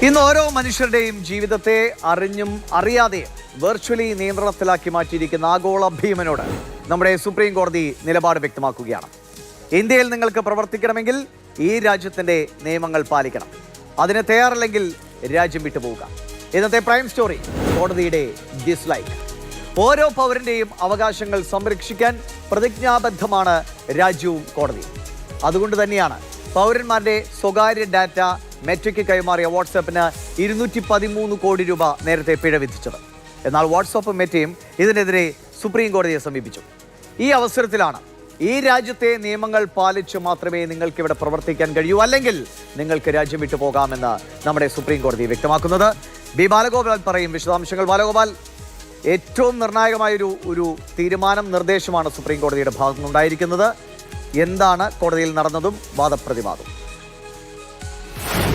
ഇന്ന് ഓരോ മനുഷ്യരുടെയും ജീവിതത്തെ അറിഞ്ഞും അറിയാതെയും വെർച്വലി നിയന്ത്രണത്തിലാക്കി മാറ്റിയിരിക്കുന്ന ആഗോള ഭീമനോട് നമ്മുടെ സുപ്രീം കോടതി നിലപാട് വ്യക്തമാക്കുകയാണ്. ഇന്ത്യയിൽ നിങ്ങൾക്ക് പ്രവർത്തിക്കണമെങ്കിൽ ഈ രാജ്യത്തിന്റെ നിയമങ്ങൾ പാലിക്കണം. അതിന് തയ്യാറല്ലെങ്കിൽ രാജ്യം വിട്ടുപോവുക. ഇന്നത്തെ പ്രൈം സ്റ്റോറി കോടതിയുടെ ഡിസ്ലൈക്ക്. ഓരോ പൗരന്റെയും അവകാശങ്ങൾ സംരക്ഷിക്കാൻ പ്രതിജ്ഞാബദ്ധമാണ് രാജ്യവും കോടതിയും. അതുകൊണ്ട് തന്നെയാണ് പൗരന്മാരുടെ സ്വകാര്യ ഡാറ്റ മെറ്റയ്ക്ക് കൈമാറിയ വാട്സാപ്പിന് 213 കോടി രൂപ നേരത്തെ പിഴ വിധിച്ചത്. എന്നാൽ വാട്സാപ്പും മെറ്റയും ഇതിനെതിരെ സുപ്രീം കോടതിയെ സമീപിച്ചു. ഈ അവസരത്തിലാണ് ഈ രാജ്യത്തെ നിയമങ്ങൾ പാലിച്ച് മാത്രമേ നിങ്ങൾക്ക് ഇവിടെ പ്രവർത്തിക്കാൻ കഴിയൂ, അല്ലെങ്കിൽ നിങ്ങൾക്ക് രാജ്യം വിട്ടു പോകാമെന്ന് നമ്മുടെ സുപ്രീം കോടതി വ്യക്തമാക്കുന്നത്. ബി ബാലഗോപാൽ പറയും വിശദാംശങ്ങൾ. ബാലഗോപാൽ, ഏറ്റവും നിർണായകമായൊരു തീരുമാനം, നിർദ്ദേശമാണ് സുപ്രീം കോടതിയുടെ ഭാഗത്തുനിന്നുണ്ടായിരിക്കുന്നത്. എന്താണ് കോടതിയിൽ നടന്നതും വാദപ്രതിവാദം?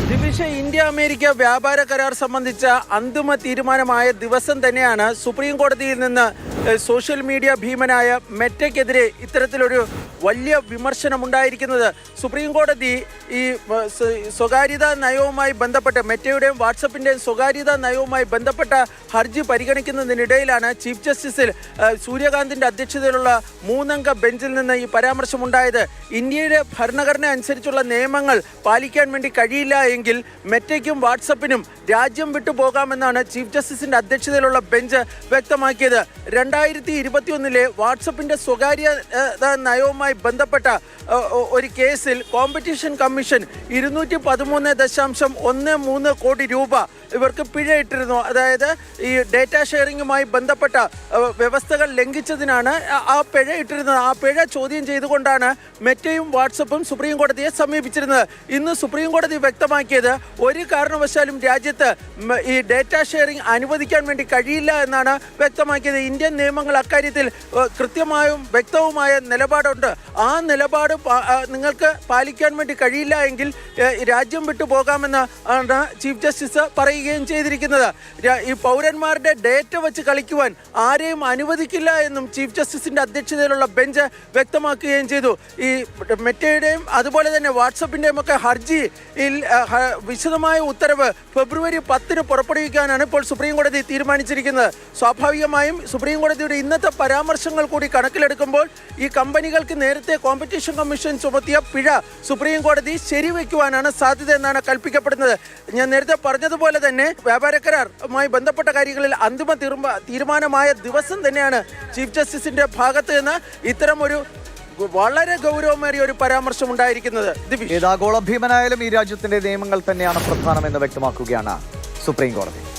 ദിവിഷ, ഇന്ത്യ അമേരിക്ക വ്യാപാര കരാർ സംബന്ധിച്ച അന്തിമ തീരുമാനമായ ദിവസം തന്നെയാണ് സുപ്രീം കോടതിയിൽ നിന്ന് സോഷ്യൽ മീഡിയ ഭീമനായ മെറ്റയ്ക്കെതിരെ ഇത്തരത്തിലൊരു വലിയ വിമർശനമുണ്ടായിരിക്കുന്നത്. സുപ്രീം കോടതി ഈ സ്വകാര്യതാ നയവുമായി ബന്ധപ്പെട്ട് മെറ്റയുടെയും വാട്സപ്പിൻ്റെയും സ്വകാര്യതാ നയവുമായി ബന്ധപ്പെട്ട ഹർജി പരിഗണിക്കുന്നതിനിടയിലാണ് ചീഫ് ജസ്റ്റിസിൽ സൂര്യകാന്തിൻ്റെ അധ്യക്ഷതയിലുള്ള 3-അംഗ ബെഞ്ചിൽ നിന്ന് ഈ പരാമർശമുണ്ടായത്. ഇന്ത്യയുടെ ഭരണഘടന അനുസരിച്ചുള്ള നിയമങ്ങൾ പാലിക്കാൻ വേണ്ടി കഴിയില്ല എങ്കിൽ മെറ്റയ്ക്കും വാട്സപ്പിനും രാജ്യം വിട്ടു പോകാമെന്നാണ് ചീഫ് ജസ്റ്റിസിന്റെ അധ്യക്ഷതയിലുള്ള ബെഞ്ച് വ്യക്തമാക്കിയത്. 2021 വാട്സപ്പിന്റെ സ്വകാര്യ നയവുമായി ബന്ധപ്പെട്ട ഒരു കേസിൽ കോമ്പറ്റീഷൻ കമ്മീഷൻ 213.13 കോടി രൂപ ഇവർക്ക് പിഴയിട്ടിരുന്നു. അതായത് ഈ ഡേറ്റ ഷെയറിങ്ങുമായി ബന്ധപ്പെട്ട വ്യവസ്ഥകൾ ലംഘിച്ചതിനാണ് ആ പിഴ ഇട്ടിരുന്നത്. ആ പിഴ ചോദ്യം ചെയ്തുകൊണ്ടാണ് മെറ്റയും വാട്സപ്പും സുപ്രീം കോടതിയെ സമീപിച്ചിരുന്നത്. ഇന്ന് സുപ്രീം കോടതി വ്യക്തമാക്കിയത് ഒരു കാരണവശാലും രാജ്യത്ത് ഈ ഡേറ്റ ഷെയറിംഗ് അനുവദിക്കാൻ വേണ്ടി കഴിയില്ല എന്നാണ് വ്യക്തമാക്കിയത്. ഇന്ത്യൻ നിയമങ്ങൾ അക്കാര്യത്തിൽ കൃത്യമായും വ്യക്തവുമായ നിലപാടുണ്ട്. ആ നിലപാട് നിങ്ങൾക്ക് പാലിക്കാൻ വേണ്ടി കഴിയില്ല എങ്കിൽ രാജ്യം വിട്ടു പോകാമെന്ന് ആണ് ചീഫ് ജസ്റ്റിസ് പറയുകയും ചെയ്തിരിക്കുന്നത്. ഈ പൗരന്മാരുടെ ഡേറ്റ വെച്ച് കളിക്കുവാൻ ആരെയും അനുവദിക്കില്ല എന്നും ചീഫ് ജസ്റ്റിസിന്റെ അധ്യക്ഷതയിലുള്ള ബെഞ്ച് വ്യക്തമാക്കുകയും ചെയ്തു. ഈ മെറ്റയുടെയും അതുപോലെ തന്നെ വാട്സപ്പിന്റെയും ഒക്കെ ഹർജിയിൽ വിശദമായ ഉത്തരവ് ഫെബ്രുവരി 10 പുറപ്പെടുവിക്കാനാണ് ഇപ്പോൾ സുപ്രീം കോടതി തീരുമാനിച്ചിരിക്കുന്നത്. സ്വാഭാവികമായും സുപ്രീം കോടതിയുടെ ഇന്നത്തെ പരാമർശങ്ങൾ കൂടി കണക്കിലെടുക്കുമ്പോൾ ഈ കമ്പനികൾക്ക് നേരത്തെ കോമ്പറ്റീഷൻ കമ്മീഷൻ ചുമത്തിയ പിഴ സുപ്രീം കോടതി ശരിവെക്കുവാനാണ് സാധ്യത എന്നാണ് കൽപ്പിക്കപ്പെടുന്നത്. ഞാൻ നേരത്തെ പറഞ്ഞതുപോലെ തന്നെ വ്യാപാര കരാറുമായി ബന്ധപ്പെട്ട കാര്യങ്ങളിൽ അന്തിമ തീരുമാനമായ ദിവസം തന്നെയാണ് ചീഫ് ജസ്റ്റിസിന്റെ ഭാഗത്ത് നിന്ന് ഇത്തരം ഒരു വളരെ ഗൗരവമേറിയ ഒരു പരാമർശം ഉണ്ടായിരിക്കുന്നത്. ഏതാഗോള ഭീമനായാലും ഈ രാജ്യത്തിന്റെ നിയമങ്ങൾ തന്നെയാണ് പ്രധാനമെന്ന് വ്യക്തമാക്കുകയാണ് സുപ്രീം കോടതി.